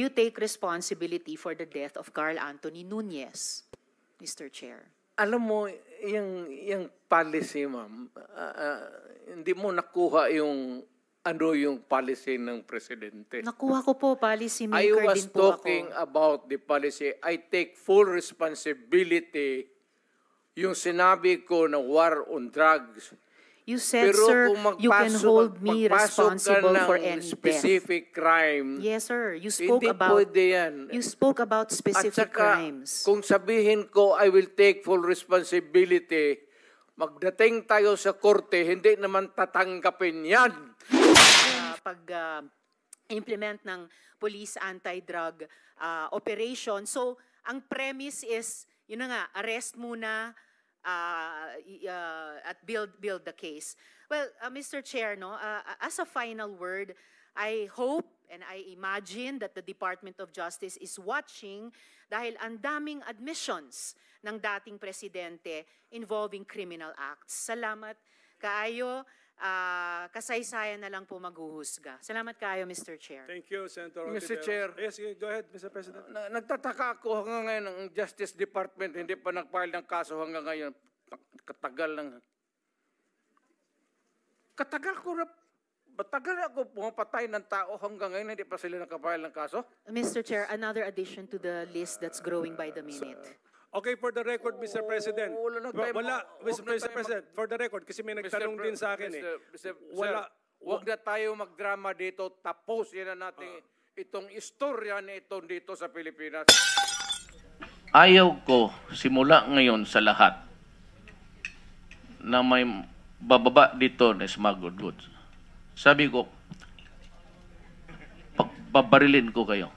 you take responsibility for the death of Carl Anthony Nunez, Mr. Chair? Alam mo, yung policy, ma'am, hindi mo nakuha yung yung policy ng presidente. Nakuha ko po, policy I maker was din po talking ako. about the policy. I take full responsibility yung sinabi ko na war on drugs. You said, Pero sir, kung you can hold me responsible for any specific death. crime, Yes, sir. You hindi pwede yan. You spoke about At specific saka, crimes. kung sabihin ko, I will take full responsibility, magdating tayo sa korte, hindi naman tatanggapin yan. Implement ng police anti-drug operation. So, ang premise is, yun na nga, arrest muna at build the case. Well, Mr. Chair, no, as a final word, I hope and I imagine that the Department of Justice is watching dahil ang daming admissions ng dating presidente involving criminal acts. Salamat kaayo. Kasaysayan na lang po maghuhusga. Salamat kayo, Mr. Chair. Thank you, Senator Mr. Ontiveros. Chair. Yes, go ahead, Mr. President. Nagtataka ako hanggang ngayon ang Justice Department, hindi pa nag-file ng kaso hanggang ngayon. Katagal lang. Batagal ako pumapatay ng tao hanggang ngayon, hindi pa sila nakapile ng kaso? Mr. Chair, another addition to the list that's growing by the minute. Okay, for the record, Mr. President. Wala, Mr. President, for the record, kasi may nagtanong din sa akin Wala. Huwag na tayo magdrama dito. Tapos yan na natin itong istorya na ito dito sa Pilipinas. Ayaw ko simula ngayon sa lahat na may bababa dito na smuggled goods. Sabi ko, pabarilin ko kayo.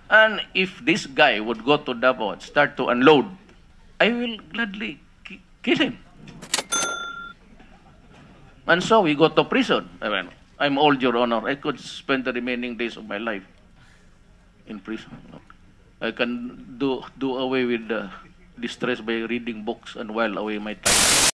And if this guy would go to Davao and start to unload, I will gladly kill him. And so we go to prison. I mean, I'm old, Your Honor. I could spend the remaining days of my life in prison. I can do away with the distress by reading books and while away my time.